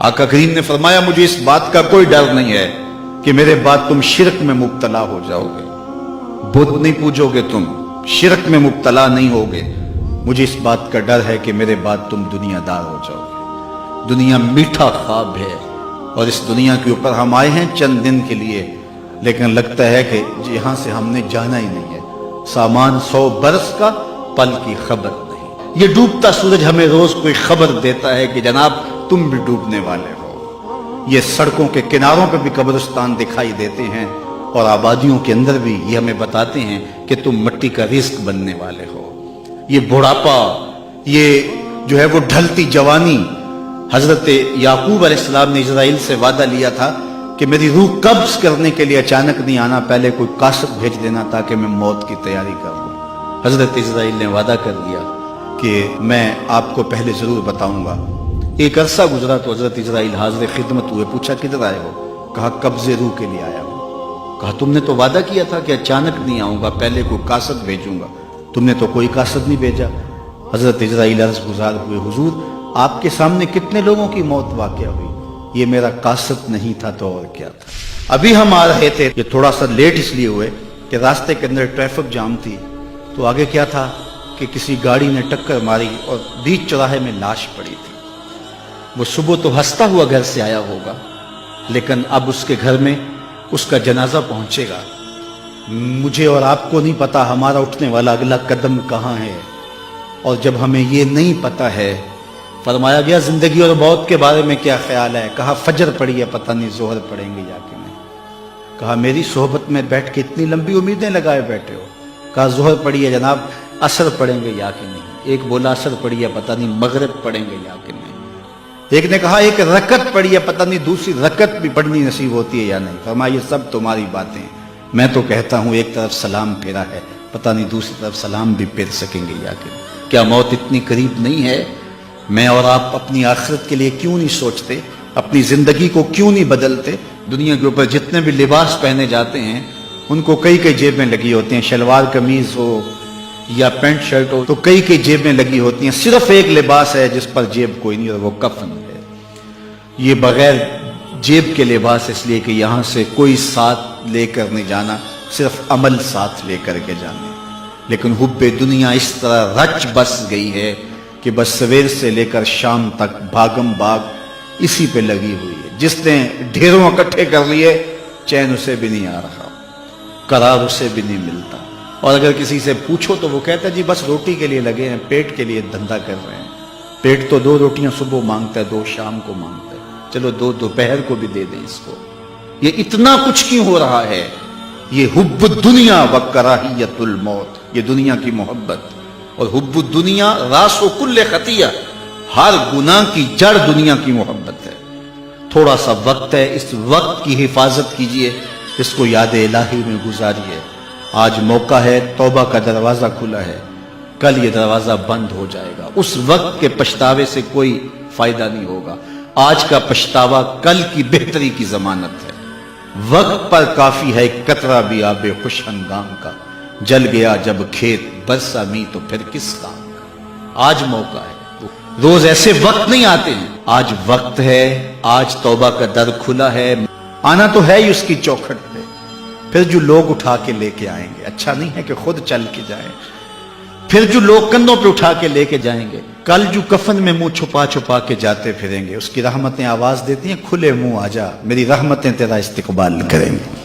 آقا کریم نے فرمایا مجھے اس بات کا کوئی ڈر نہیں ہے کہ میرے بعد تم شرک میں مبتلا ہو جاؤ گے، بت نہیں پوجو گے، تم شرک میں مبتلا نہیں ہوگے، مجھے اس بات کا ڈر ہے کہ میرے بعد تم دنیا دار ہو جاؤ گے۔ دنیا میٹھا خواب ہے اور اس دنیا کے اوپر ہم آئے ہیں چند دن کے لیے، لیکن لگتا ہے کہ یہاں سے ہم نے جانا ہی نہیں ہے۔ سامان 100 برس کا، پل کی خبر نہیں۔ یہ ڈوبتا سورج ہمیں روز کوئی خبر دیتا ہے کہ جناب تم بھی ڈوبنے والے ہو۔ یہ سڑکوں کے کناروں پہ بھی قبرستان دکھائی دیتے ہیں اور آبادیوں کے اندر بھی یہ ہمیں بتاتے ہیں کہ تم مٹی کا رزق بننے والے ہو۔ یہ بڑھاپا، یہ جو ہے وہ ڈھلتی جوانی، حضرت یعقوب علیہ السلام نے اسرائیل سے وعدہ لیا تھا کہ میری روح قبض کرنے کے لیے اچانک نہیں آنا، پہلے کوئی قاصد بھیج دینا تاکہ میں موت کی تیاری کر لوں۔ حضرت اسرائیل نے وعدہ کر دیا کہ میں آپ کو پہلے ضرور بتاؤں گا۔ ایک عرصہ گزرا تو حضرت اسرائیل حاضر خدمت ہوئے، پوچھا کدھر آئے ہو؟ کہا قبض روح کے لیے آیا ہوں۔ کہا تم نے تو وعدہ کیا تھا کہ اچانک نہیں آؤں گا، پہلے کوئی قاصد بھیجوں گا، تم نے تو کوئی قاصد نہیں بھیجا۔ حضرت اسرائیل عرض گزار ہوئے، حضور آپ کے سامنے کتنے لوگوں کی موت واقع ہوئی، یہ میرا قاصد نہیں تھا تو اور کیا تھا۔ ابھی ہم آ رہے تھے، یہ تھوڑا سا لیٹ اس لیے ہوئے کہ راستے کے اندر ٹریفک جام تھی، تو آگے کیا تھا کہ کسی گاڑی نے ٹکر ماری اور بیچ چوراہے میں لاش پڑی تھی۔ وہ صبح تو ہنستا ہوا گھر سے آیا ہوگا، لیکن اب اس کے گھر میں اس کا جنازہ پہنچے گا۔ مجھے اور آپ کو نہیں پتا ہمارا اٹھنے والا اگلا قدم کہاں ہے، اور جب ہمیں یہ نہیں پتا ہے، فرمایا گیا زندگی اور موت کے بارے میں کیا خیال ہے؟ کہا فجر پڑی ہے، پتہ نہیں ظہر پڑیں گے یا کہ نہیں۔ کہا میری صحبت میں بیٹھ کے اتنی لمبی امیدیں لگائے بیٹھے ہو۔ کہا ظہر پڑی ہے جناب، عصر پڑیں گے یا کہ نہیں۔ ایک بولا عصر پڑی ہے، پتہ نہیں مغرب پڑیں گے یا کہ نہیں۔ ایک نے کہا ایک رکعت پڑی ہے، پتہ نہیں دوسری رکعت بھی پڑھنی نصیب ہوتی ہے یا نہیں۔ فرمایا یہ سب تمہاری باتیں ہیں، میں تو کہتا ہوں ایک طرف سلام پھیرا ہے، پتہ نہیں دوسری طرف سلام بھی پھیر سکیں گے یا کہ نہیں۔ کیا موت اتنی قریب نہیں ہے؟ میں اور آپ اپنی آخرت کے لیے کیوں نہیں سوچتے؟ اپنی زندگی کو کیوں نہیں بدلتے؟ دنیا کے اوپر جتنے بھی لباس پہنے جاتے ہیں ان کو کئی کئی جیبیں لگی ہوتی ہیں، شلوار قمیض ہو یا پینٹ شرٹ ہو تو کئی کئی جیبیں لگی ہوتی ہیں، صرف ایک لباس ہے جس پر جیب کوئی نہیں، اور وہ کفن ہے۔ یہ بغیر جیب کے لباس اس لیے کہ یہاں سے کوئی ساتھ لے کر نہیں جانا، صرف عمل ساتھ لے کر کے جانے۔ لیکن حب دنیا اس طرح رچ بس گئی ہے کہ بس سویر سے لے کر شام تک بھاگم بھاگ اسی پہ لگی ہوئی ہے۔ جس نے ڈھیروں اکٹھے کر لیے چین اسے بھی نہیں آ رہا، قرار اسے بھی نہیں ملتا، اور اگر کسی سے پوچھو تو وہ کہتا ہے جی بس روٹی کے لیے لگے ہیں، پیٹ کے لیے دھندا کر رہے ہیں۔ پیٹ تو 2 روٹیاں صبح مانگتا ہے، 2 شام کو مانگتا ہے، چلو 2 دوپہر کو بھی دے دیں اس کو۔ یہ اتنا کچھ کیوں ہو رہا ہے؟ یہ حب الدنیا و کراہیت الموت، یہ دنیا کی محبت، اور حب الدنیا راس و کل خطیہ، ہر گناہ کی جڑ دنیا کی محبت ہے۔ تھوڑا سا وقت ہے، اس وقت کی حفاظت کیجئے، اس کو یاد الہی میں گزاریے۔ آج موقع ہے، توبہ کا دروازہ کھلا ہے، کل یہ دروازہ بند ہو جائے گا۔ اس وقت کے پچھتاوے سے کوئی فائدہ نہیں ہوگا، آج کا پچھتاوا کل کی بہتری کی ضمانت ہے۔ وقت پر کافی ہے ایک قطرہ بھی آب خوش ہنگام کا، جل گیا جب کھیت برسا می تو پھر کس کام کا۔ آج موقع ہے، روز ایسے وقت نہیں آتے ہیں، آج وقت ہے، آج توبہ کا در کھلا ہے، آنا تو ہے ہی اس کی چوکھٹ پہ۔ پھر جو لوگ اٹھا کے لے کے آئیں گے، اچھا نہیں ہے کہ خود چل کے جائیں، پھر جو لوگ کندھوں پہ اٹھا کے لے کے جائیں گے، کل جو کفن میں منہ چھپا چھپا کے جاتے پھریں گے، اس کی رحمتیں آواز دیتی ہیں کھلے منہ آ جا، میری رحمتیں تیرا استقبال کریں گے۔